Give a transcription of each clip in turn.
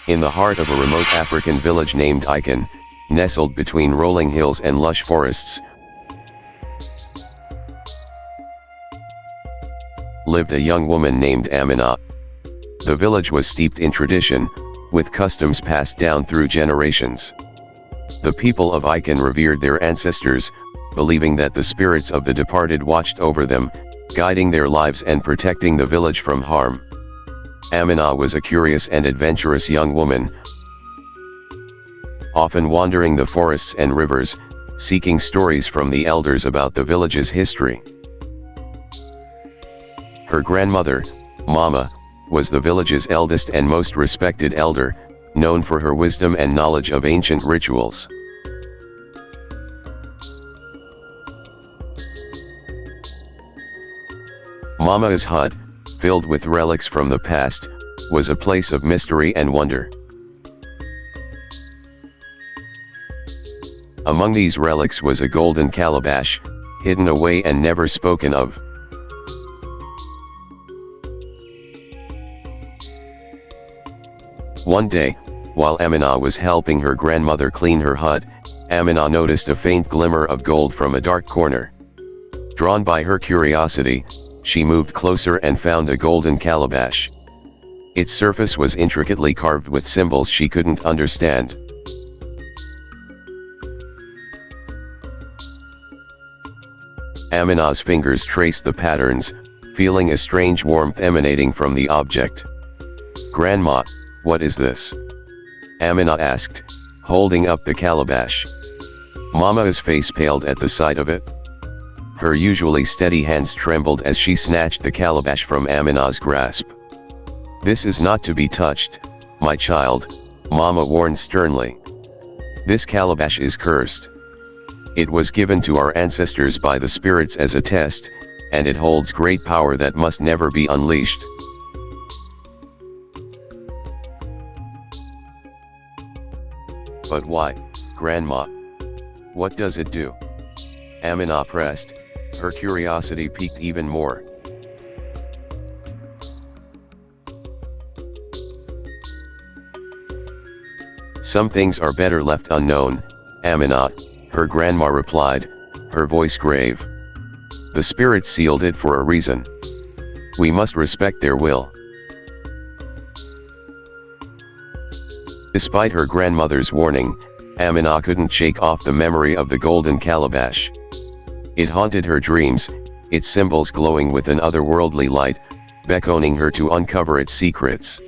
in the heart of a remote African village named Ikan, nestled between rolling hills and lush forests, lived a young woman named Aminah. The village was steeped in tradition, with customs passed down through generations. The people of Ikan revered their ancestors, believing that the spirits of the departed watched over them, guiding their lives and protecting the village from harm. Aminah was a curious and adventurous young woman, often wandering the forests and rivers, seeking stories from the elders about the village's history. Her grandmother, Mama, was the village's eldest and most respected elder, known for her wisdom and knowledge of ancient rituals. Mama's hut, filled with relics from the past, was a place of mystery and wonder. Among these relics was a golden calabash, hidden away and never spoken of. One day, while Aminah was helping her grandmother clean her hut, Aminah noticed a faint glimmer of gold from a dark corner. Drawn by her curiosity, she moved closer and found a golden calabash. Its surface was intricately carved with symbols she couldn't understand. Aminah's fingers traced the patterns, feeling a strange warmth emanating from the object. "Grandma, what is this?" Aminah asked, holding up the calabash. Mama's face paled at the sight of it. Her usually steady hands trembled as she snatched the calabash from Aminah's grasp. "This is not to be touched, my child," Mama warned sternly. "This calabash is cursed. It was given to our ancestors by the spirits as a test, and it holds great power that must never be unleashed." "But why, Grandma? What does it do?" Aminah pressed, her curiosity piqued even more. "Some things are better left unknown, Aminah," her grandma replied, her voice grave. "The spirits sealed it for a reason. We must respect their will." Despite her grandmother's warning, Aminah couldn't shake off the memory of the golden calabash. It haunted her dreams, its symbols glowing with an otherworldly light, beckoning her to uncover its secrets.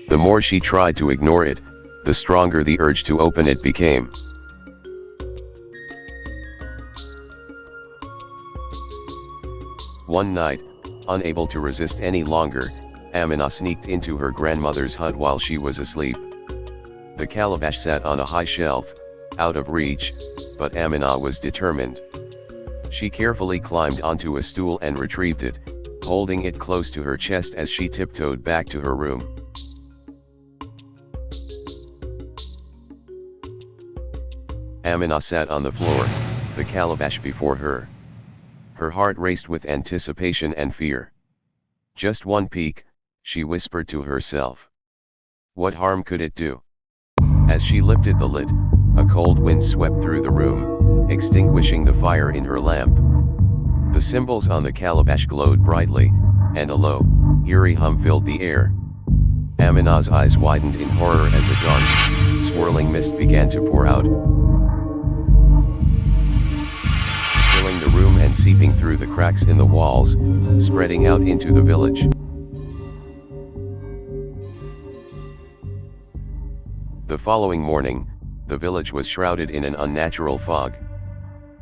The more she tried to ignore it, the stronger the urge to open it became. One night, unable to resist any longer, Aminah sneaked into her grandmother's hut while she was asleep. The calabash sat on a high shelf, out of reach, but Aminah was determined. She carefully climbed onto a stool and retrieved it, holding it close to her chest as she tiptoed back to her room. Aminah sat on the floor, the calabash before her. Her heart raced with anticipation and fear. "Just one peek," she whispered to herself. "What harm could it do?" As she lifted the lid, a cold wind swept through the room, extinguishing the fire in her lamp. The symbols on the calabash glowed brightly, and a low, eerie hum filled the air. Aminah's eyes widened in horror as a dark, swirling mist began to pour out, filling the room and seeping through the cracks in the walls, spreading out into the village. The following morning, the village was shrouded in an unnatural fog.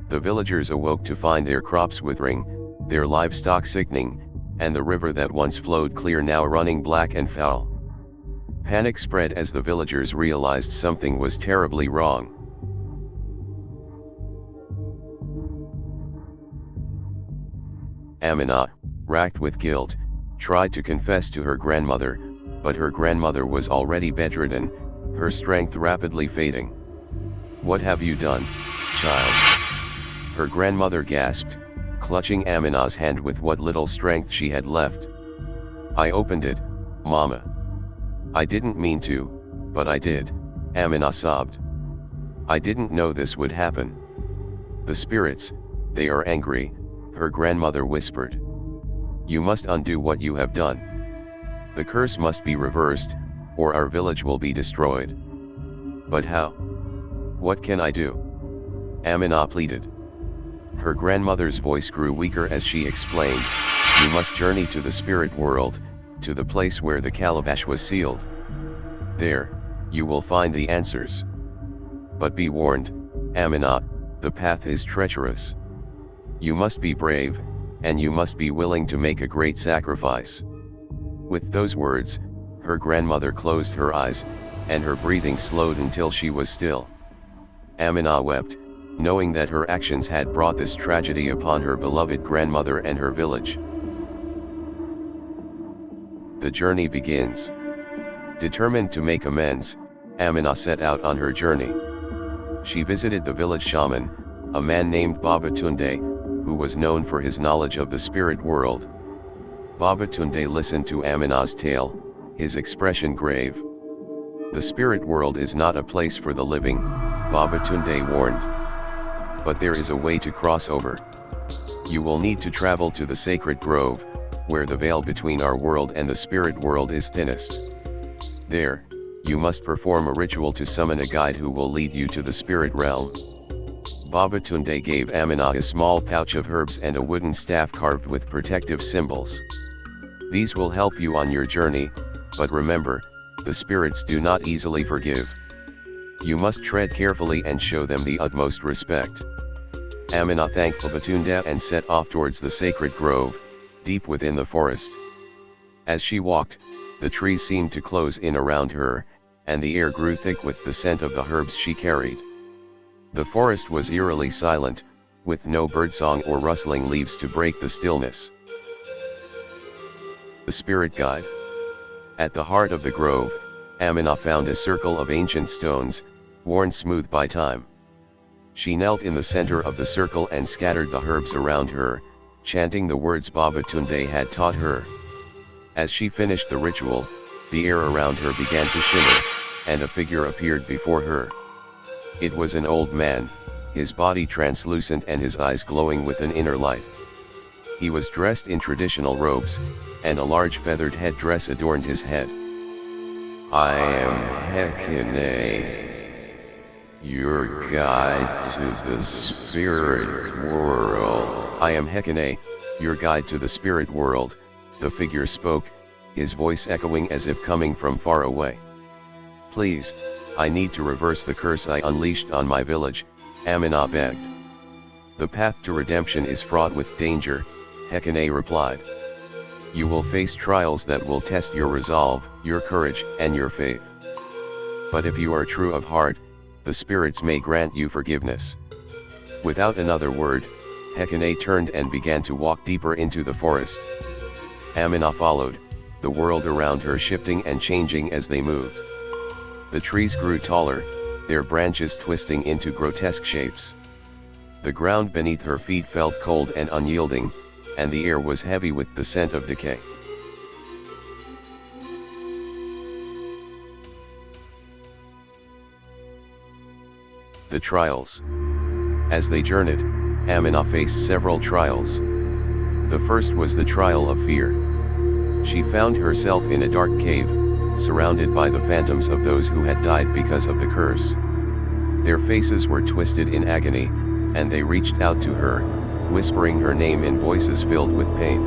The villagers awoke to find their crops withering, their livestock sickening, and the river that once flowed clear now running black and foul. Panic spread as the villagers realized something was terribly wrong. Aminah, racked with guilt, tried to confess to her grandmother, but her grandmother was already bedridden, her strength rapidly fading. "What have you done, child?" her grandmother gasped, clutching Aminah's hand with what little strength she had left. "I opened it, Mama. I didn't mean to," But I did, Aminah sobbed. I didn't know this would happen. The spirits, they are angry, her grandmother whispered. You must undo what you have done. The curse must be reversed, or our village will be destroyed. But how? What can I do? Aminah pleaded. Her grandmother's voice grew weaker as she explained, you must journey to the spirit world, to the place where the calabash was sealed. There, you will find the answers. But be warned, Aminah, the path is treacherous. You must be brave, and you must be willing to make a great sacrifice. With those words, her grandmother closed her eyes, and her breathing slowed until she was still. Aminah wept, knowing that her actions had brought this tragedy upon her beloved grandmother and her village. The journey begins. Determined to make amends, Aminah set out on her journey. She visited the village shaman, a man named Babatunde, who was known for his knowledge of the spirit world. Babatunde listened to Aminah's tale, his expression grave. The spirit world is not a place for the living, Babatunde warned. But there is a way to cross over. You will need to travel to the sacred grove, where the veil between our world and the spirit world is thinnest. There, you must perform a ritual to summon a guide who will lead you to the spirit realm. Babatunde gave Aminah a small pouch of herbs and a wooden staff carved with protective symbols. These will help you on your journey, but remember, the spirits do not easily forgive. You must tread carefully and show them the utmost respect. Aminah thanked Babatunde and set off towards the sacred grove, deep within the forest. As she walked, the trees seemed to close in around her, and the air grew thick with the scent of the herbs she carried. The forest was eerily silent, with no birdsong or rustling leaves to break the stillness. The Spirit Guide. At the heart of the grove, Aminah found a circle of ancient stones, worn smooth by time. She knelt in the center of the circle and scattered the herbs around her, chanting the words Babatunde had taught her. As she finished the ritual, the air around her began to shimmer, and a figure appeared before her. It was an old man, his body translucent and his eyes glowing with an inner light. He was dressed in traditional robes, and a large feathered headdress adorned his head. I am Ikan, your guide to the spirit world. I am Ikan, your guide to the spirit world, the figure spoke, his voice echoing as if coming from far away. Please, I need to reverse the curse I unleashed on my village, Aminah begged. The path to redemption is fraught with danger, Ikan replied. You will face trials that will test your resolve, your courage, and your faith. But if you are true of heart, the spirits may grant you forgiveness. Without another word, Ikan turned and began to walk deeper into the forest. Aminah followed, the world around her shifting and changing as they moved. The trees grew taller, their branches twisting into grotesque shapes. The ground beneath her feet felt cold and unyielding, and the air was heavy with the scent of decay. The trials. As they journeyed, Aminah faced several trials. The first was the trial of fear. She found herself in a dark cave, surrounded by the phantoms of those who had died because of the curse. Their faces were twisted in agony, and they reached out to her, whispering her name in voices filled with pain.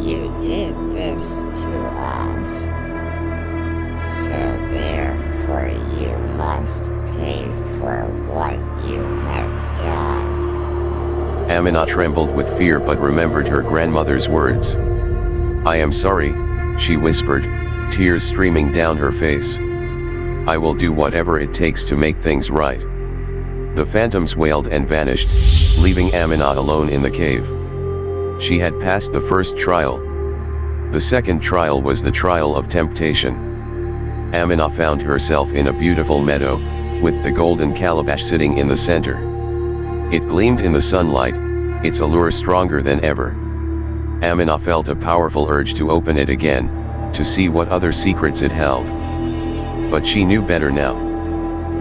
You did this to us, so therefore you must pay for what you have done. Aminah trembled with fear but remembered her grandmother's words. I am sorry, she whispered, tears streaming down her face. I will do whatever it takes to make things right. The phantoms wailed and vanished, leaving Aminah alone in the cave. She had passed the first trial. The second trial was the trial of temptation. Aminah found herself in a beautiful meadow, with the golden calabash sitting in the center. It gleamed in the sunlight, its allure stronger than ever. Aminah felt a powerful urge to open it again, to see what other secrets it held. But she knew better now.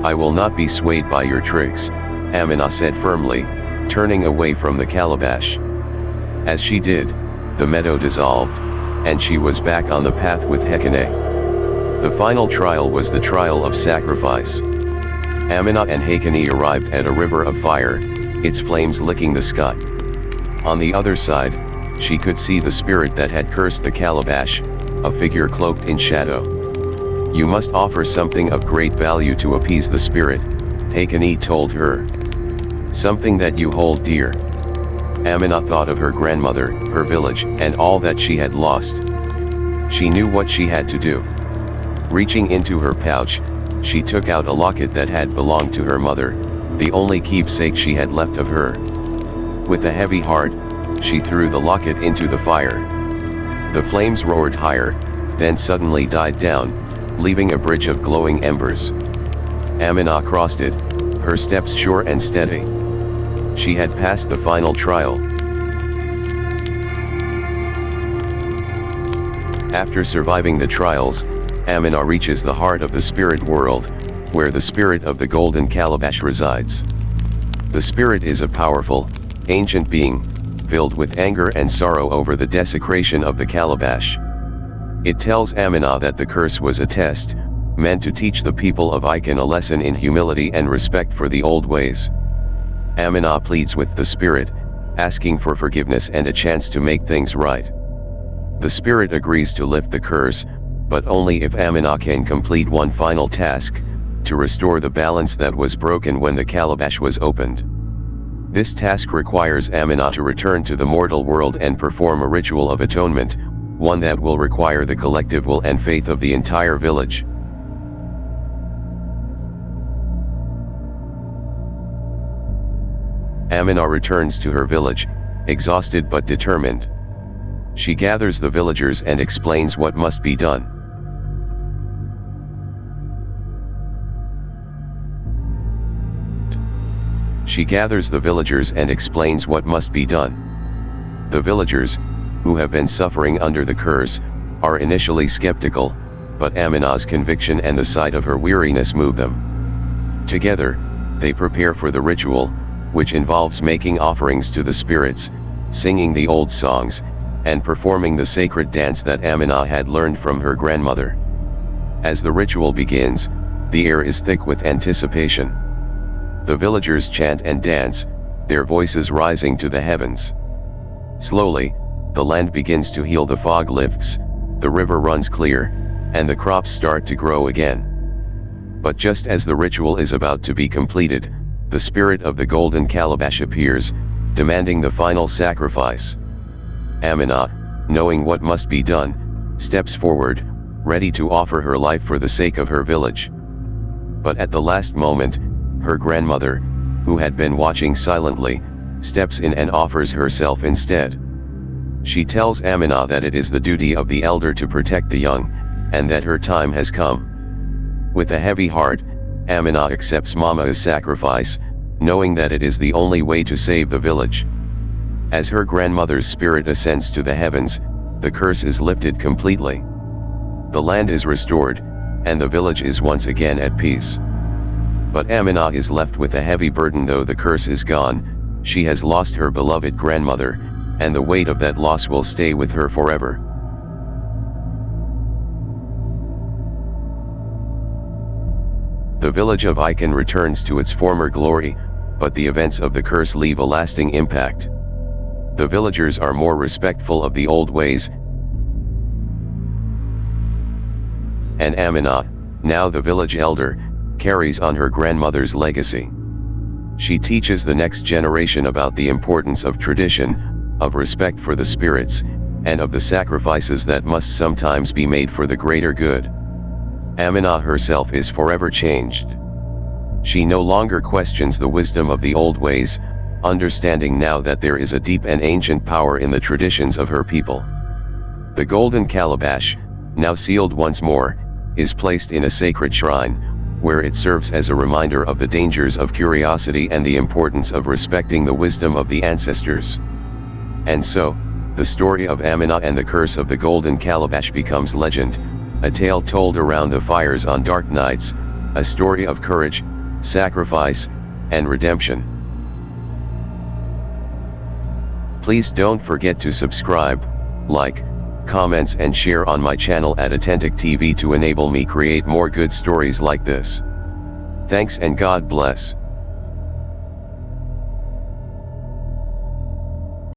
"I will not be swayed by your tricks," Aminah said firmly, turning away from the calabash. As she did, the meadow dissolved, and she was back on the path with Hekane. The final trial was the trial of sacrifice. Aminah and Hekane arrived at a river of fire, its flames licking the sky. On the other side, she could see the spirit that had cursed the calabash, a figure cloaked in shadow. "You must offer something of great value to appease the spirit," Hekane told her. "Something that you hold dear." Aminah thought of her grandmother, her village, and all that she had lost. She knew what she had to do. Reaching into her pouch, she took out a locket that had belonged to her mother, the only keepsake she had left of her. With a heavy heart, she threw the locket into the fire. The flames roared higher, then suddenly died down, leaving a bridge of glowing embers. Aminah crossed it, her steps sure and steady. She had passed the final trial. After surviving the trials, Aminah reaches the heart of the spirit world, where the spirit of the golden calabash resides. The spirit is a powerful, ancient being, filled with anger and sorrow over the desecration of the calabash. It tells Aminah that the curse was a test, meant to teach the people of Ikan a lesson in humility and respect for the old ways. Aminah pleads with the spirit, asking for forgiveness and a chance to make things right. The spirit agrees to lift the curse, but only if Aminah can complete one final task, to restore the balance that was broken when the calabash was opened. This task requires Aminah to return to the mortal world and perform a ritual of atonement, one that will require the collective will and faith of the entire village. Aminah returns to her village, exhausted but determined. She gathers the villagers and explains what must be done. She gathers the villagers and explains what must be done. The villagers, who have been suffering under the curse, are initially skeptical, but Aminah's conviction and the sight of her weariness move them. Together, they prepare for the ritual, which involves making offerings to the spirits, singing the old songs, and performing the sacred dance that Aminah had learned from her grandmother. As the ritual begins, the air is thick with anticipation. The villagers chant and dance, their voices rising to the heavens. Slowly, the land begins to heal, the fog lifts, the river runs clear, and the crops start to grow again. But just as the ritual is about to be completed, the spirit of the golden calabash appears, demanding the final sacrifice. Aminah, knowing what must be done, steps forward, ready to offer her life for the sake of her village. But at the last moment, her grandmother, who had been watching silently, steps in and offers herself instead. She tells Aminah that it is the duty of the elder to protect the young, and that her time has come. With a heavy heart, Aminah accepts Mama's sacrifice, knowing that it is the only way to save the village. As her grandmother's spirit ascends to the heavens, the curse is lifted completely. The land is restored, and the village is once again at peace. But Aminah is left with a heavy burden. Though the curse is gone, she has lost her beloved grandmother, and the weight of that loss will stay with her forever. The village of Ikan returns to its former glory, but the events of the curse leave a lasting impact. The villagers are more respectful of the old ways, and Aminah, now the village elder, carries on her grandmother's legacy. She teaches the next generation about the importance of tradition, of respect for the spirits, and of the sacrifices that must sometimes be made for the greater good. Aminah herself is forever changed. She no longer questions the wisdom of the old ways, understanding now that there is a deep and ancient power in the traditions of her people. The golden calabash, now sealed once more, is placed in a sacred shrine, where it serves as a reminder of the dangers of curiosity and the importance of respecting the wisdom of the ancestors. And so, the story of Aminah and the curse of the golden calabash becomes legend, a tale told around the fires on dark nights, a story of courage, sacrifice, and redemption. Please don't forget to subscribe, like, comments and share on my channel at OTENTIC TV to enable me create more good stories like this. Thanks and God bless.